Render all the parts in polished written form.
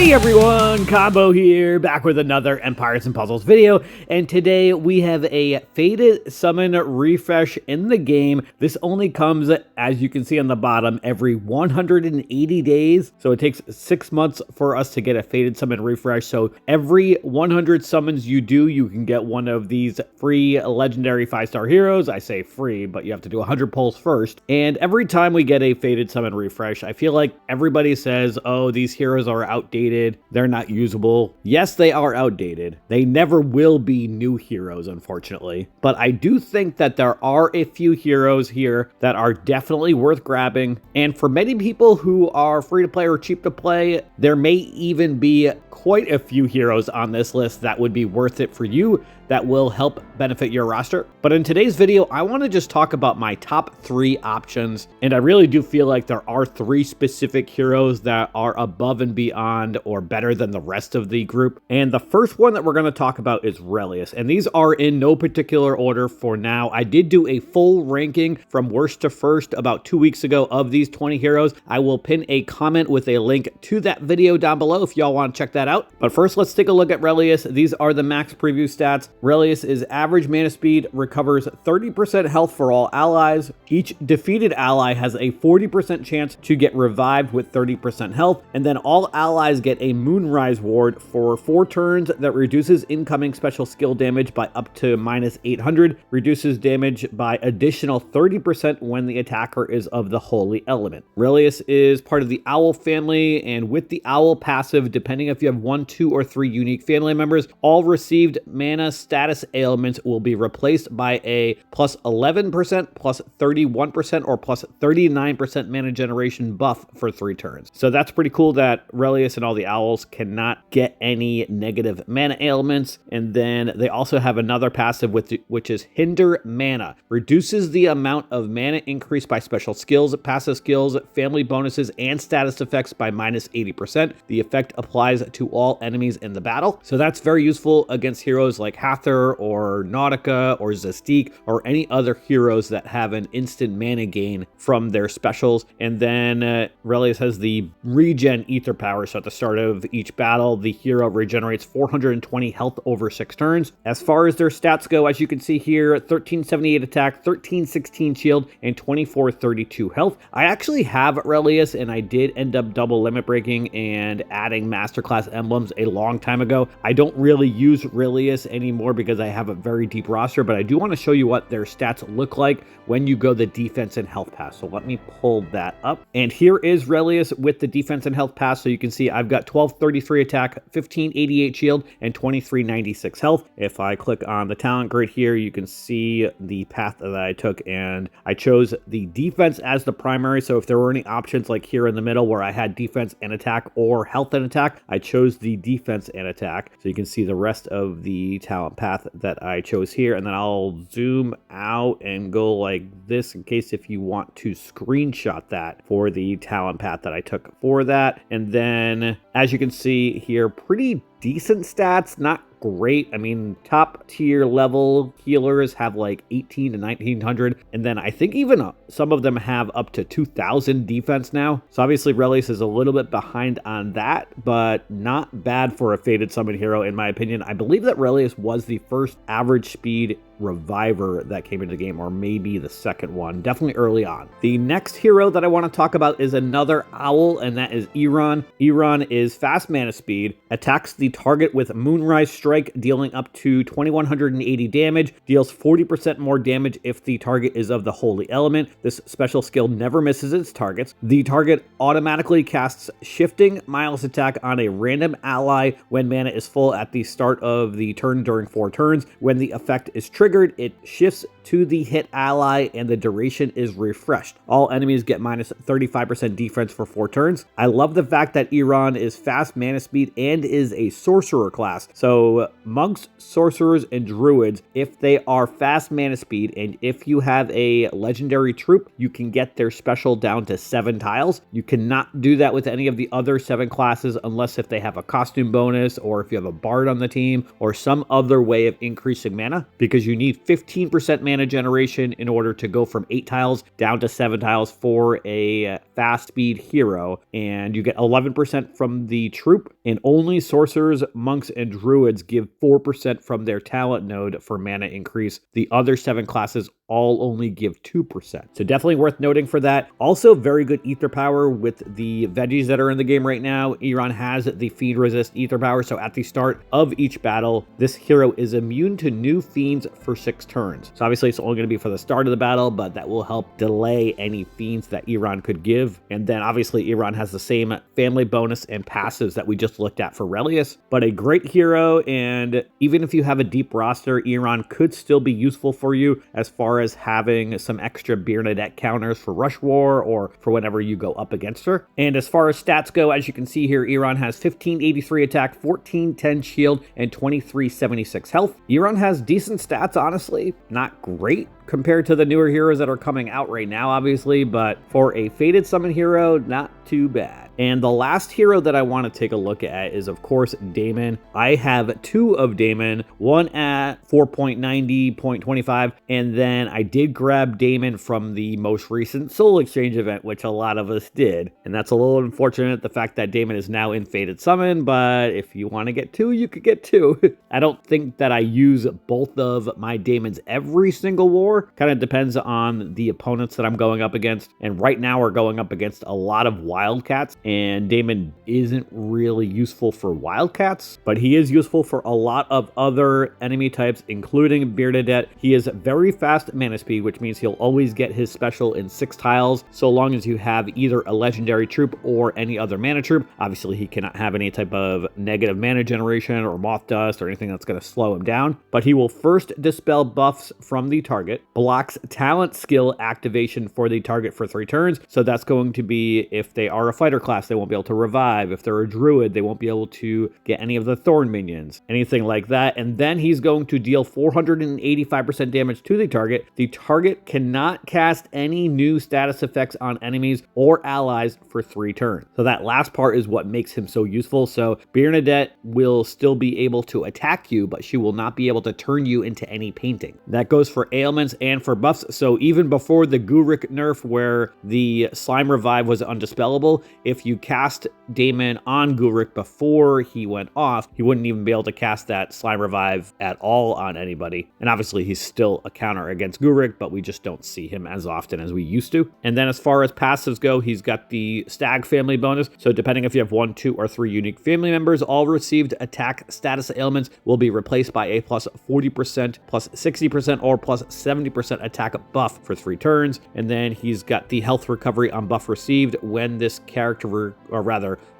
Hey everyone, Combo here, back with another Empires and Puzzles video, and today we have a Fated Summon refresh in the game. This only comes, as you can see on the bottom, every 180 days, so it takes 6 months for us to get a Fated Summon refresh. So every 100 summons you do, you can get one of these free legendary 5-star heroes. I say free, but you have to do 100 pulls first, and every time we get a Fated Summon refresh, I feel like everybody says, oh, these heroes are outdated. They're not usable. Yes, they are outdated. They never will be new heroes, unfortunately. But I do think that there are a few heroes here that are definitely worth grabbing. And for many people who are free to play or cheap to play, there may even be quite a few heroes on this list that would be worth it for you, that will help benefit your roster. But in today's video, I want to just talk about my top 3 options. And I really do feel like there are 3 specific heroes that are above and beyond or better than the rest of the group. And the first one that we're going to talk about is Relius. And these are in no particular order for now. I did do a full ranking from worst to first about 2 weeks ago of these 20 heroes. I will pin a comment with a link to that video down below if y'all want to check that out. But first, let's take a look at Relius. These are the max preview stats. Relius is average mana speed, recovers 30% health for all allies. Each defeated ally has a 40% chance to get revived with 30% health, and then all allies get a Moonrise Ward for 4 turns that reduces incoming special skill damage by up to -800, reduces damage by additional 30% when the attacker is of the Holy Element. Relius is part of the Owl family, and with the Owl passive, depending if you have 1, 2, or 3 unique family members, all received mana status ailments will be replaced by a plus 11%, plus 31%, or plus 39% mana generation buff for 3 turns. So that's pretty cool that Relius and all the Owls cannot get any negative mana ailments. And then they also have another passive which is Hinder Mana. Reduces the amount of mana increased by special skills, passive skills, family bonuses, and status effects by -80%. The effect applies to all enemies in the battle. So that's very useful against heroes like Hathor or Nautica or Zestique or any other heroes that have an instant mana gain from their specials. And then Relius has the regen ether power. So at the start of each battle, the hero regenerates 420 health over 6 turns. As far as their stats go, as you can see here, 1378 attack, 1316 shield, and 2432 health. I actually have Relius, and I did end up double limit breaking and adding masterclass emblems a long time ago. I don't really use Relius anymore because I have a very deep roster, but I do want to show you what their stats look like when you go the defense and health pass. So let me pull that up. And here is Relius with the defense and health pass. So you can see I've got 1233 attack, 1588 shield, and 2396 health. If I click on the talent grid here, you can see the path that I took, and I chose the defense as the primary. So if there were any options like here in the middle where I had defense and attack or health and attack, I chose the defense and attack. So you can see the rest of the talent path that I chose here, and then I'll zoom out and go like this in case if you want to screenshot that for the talent path that I took for that. And then as you can see here, pretty decent stats, not great. I mean, top tier level healers have like 18 to 1900, and then I think even some of them have up to 2000 defense now. So obviously Relius is a little bit behind on that, but not bad for a Fated Summon hero in my opinion. I believe that Relius was the first average speed reviver that came into the game, or maybe the second one, definitely early on. The next hero that I want to talk about is another Owl, and that is Eironn. Eironn is fast mana speed, attacks the target with Moonrise Strike, dealing up to 2180 damage, deals 40% more damage if the target is of the Holy Element. This special skill never misses its targets. The target automatically casts Shifting Miles attack on a random ally when mana is full at the start of the turn during 4 turns. When the effect is triggered, it shifts to the hit ally and the duration is refreshed. All enemies get minus 35% defense for 4 turns. I love the fact that Eironn is fast mana speed and is a sorcerer class. So monks, sorcerers, and druids, if they are fast mana speed, and if you have a legendary troop, you can get their special down to 7 tiles. You cannot do that with any of the other 7 classes unless if they have a costume bonus, or if you have a bard on the team, or some other way of increasing mana, because you need 15% mana generation in order to go from 8 tiles down to 7 tiles for a fast speed hero, and you get 11% from the troop, and only sorcerers, monks, and druids give 4% from their talent node for mana increase. The other 7 classes all only give 2%. So definitely worth noting for that. Also very good ether power with the veggies that are in the game right now. Eironn has the fiend resist ether power, so at the start of each battle, this hero is immune to new fiends for 6 turns. So obviously it's only going to be for the start of the battle, but that will help delay any fiends that Eironn could give. And then obviously Eironn has the same family bonus and passives that we just looked at for Relius, but a great hero, and even if you have a deep roster, Eironn could still be useful for you as far as having some extra Bernadette counters for Rush War or for whenever you go up against her. And as far as stats go, as you can see here, Eironn has 1583 attack, 1410 shield, and 2376 health. Eironn has decent stats, honestly. Not great compared to the newer heroes that are coming out right now, obviously, but for a Fated Summon hero, not too bad. And the last hero that I want to take a look at is, of course, Daemon. I have 2 of Daemon, one at 4.90, 0.25, and then I did grab Daemon from the most recent Soul Exchange event, which a lot of us did. And that's a little unfortunate, the fact that Daemon is now in Fated Summon, but if you want to get 2, you could get 2. I don't think that I use both of my Daemons every single war. Kind of depends on the opponents that I'm going up against. And right now we're going up against a lot of Wildcats, and Daemon isn't really useful for Wildcats, but he is useful for a lot of other enemy types, including Bernadette. He is very fast mana speed, which means he'll always get his special in 6 tiles, so long as you have either a legendary troop or any other mana troop. Obviously, he cannot have any type of negative mana generation or moth dust or anything that's going to slow him down, but he will first dispel buffs from the target, blocks talent skill activation for the target for 3 turns, so that's going to be if they are a fighter class, they won't be able to revive. If they're a druid, they won't be able to get any of the thorn minions, anything like that. And then he's going to deal 485% damage to the target. The target cannot cast any new status effects on enemies or allies for 3 turns. So that last part is what makes him so useful. So Bernadette will still be able to attack you, but she will not be able to turn you into any painting. That goes for ailments and for buffs. So even before the Guruk nerf, where the slime revive was undispellable, if you cast Daemon on Guruk before he went off, he wouldn't even be able to cast that slime revive at all on anybody. And obviously he's still a counter against Guruk, but we just don't see him as often as we used to. And then as far as passives go, he's got the Stag family bonus. So depending if you have 1, 2, or 3 unique family members, all received attack status ailments will be replaced by a plus 40%, plus 60%, or plus 70% attack buff for 3 turns. And then he's got the health recovery on buff received when this character,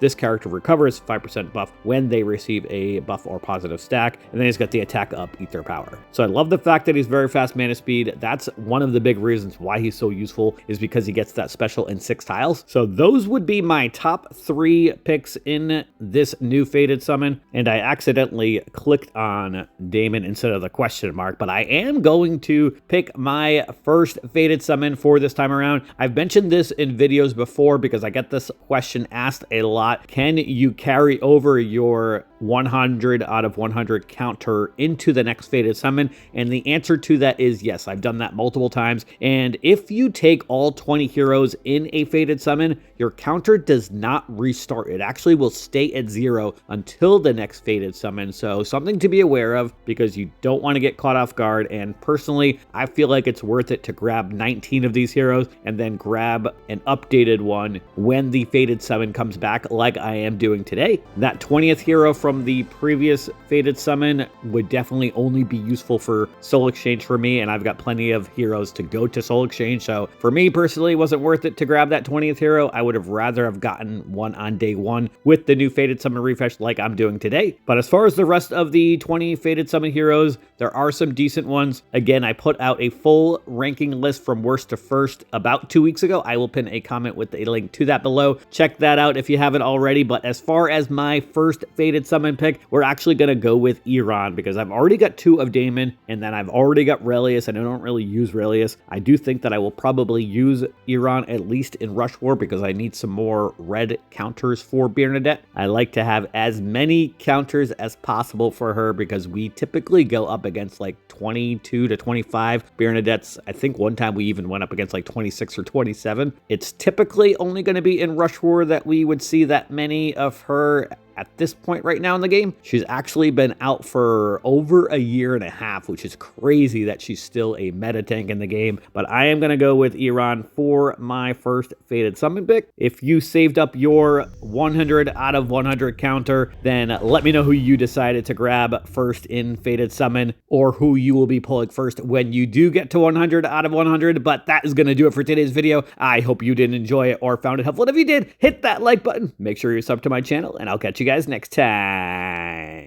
this character recovers 5% buff when they receive a buff or positive stack. And then he's got the attack up ether power. So I love the fact that he's very fast mana speed. That's one of the big reasons why he's so useful, is because he gets that special in 6 tiles. So those would be my top 3 picks in this new Fated Summon. And I accidentally clicked on Daemon instead of the question mark, but I am going to pick my first Fated Summon for this time around. I've mentioned this in videos before because I get this question asked a lot. Can you carry over your 100 out of 100 counter into the next Fated Summon? And the answer to that is yes. I've done that multiple times. And if you take all 20 heroes in a Fated Summon, your counter does not restart. It actually will stay at 0 until the next Fated Summon. So something to be aware of, because you don't want to get caught off guard. And personally, I feel like it's worth it to grab 19 of these heroes and then grab an updated one when the Fated Summon comes back, like I am doing today. That 20th hero from the previous Fated Summon would definitely only be useful for Soul Exchange for me, and I've got plenty of heroes to go to Soul Exchange. So for me personally, it wasn't worth it to grab that 20th hero. I would have rather have gotten one on day 1 with the new Fated Summon refresh like I'm doing today. But as far as the rest of the 20 Fated Summon heroes, there are some decent ones. Again, I put out a full ranking list from worst to first about 2 weeks ago. I will pin a comment with a link to that below. Check that out if you haven't already. But as far as my first Fated Summon summon pick, we're actually going to go with Iran because I've already got 2 of Damon, and then I've already got Relius, and I don't really use Relius. I do think that I will probably use Iran at least in Rush War because I need some more red counters for Bernadette. I like to have as many counters as possible for her because we typically go up against like 22 to 25 Bernadettes. I think one time we even went up against like 26 or 27. It's typically only going to be in Rush War that we would see that many of her at this point right now in the game. She's actually been out for over a year and a half, which is crazy that she's still a meta tank in the game. But I am going to go with Iran for my first Fated Summon pick. If you saved up your 100 out of 100 counter, then let me know who you decided to grab first in Fated Summon, or who you will be pulling first when you do get to 100 out of 100. But that is going to do it for today's video. I hope you did enjoy it or found it helpful. And if you did, hit that like button. Make sure you're sub to my channel, and I'll catch you guys next time.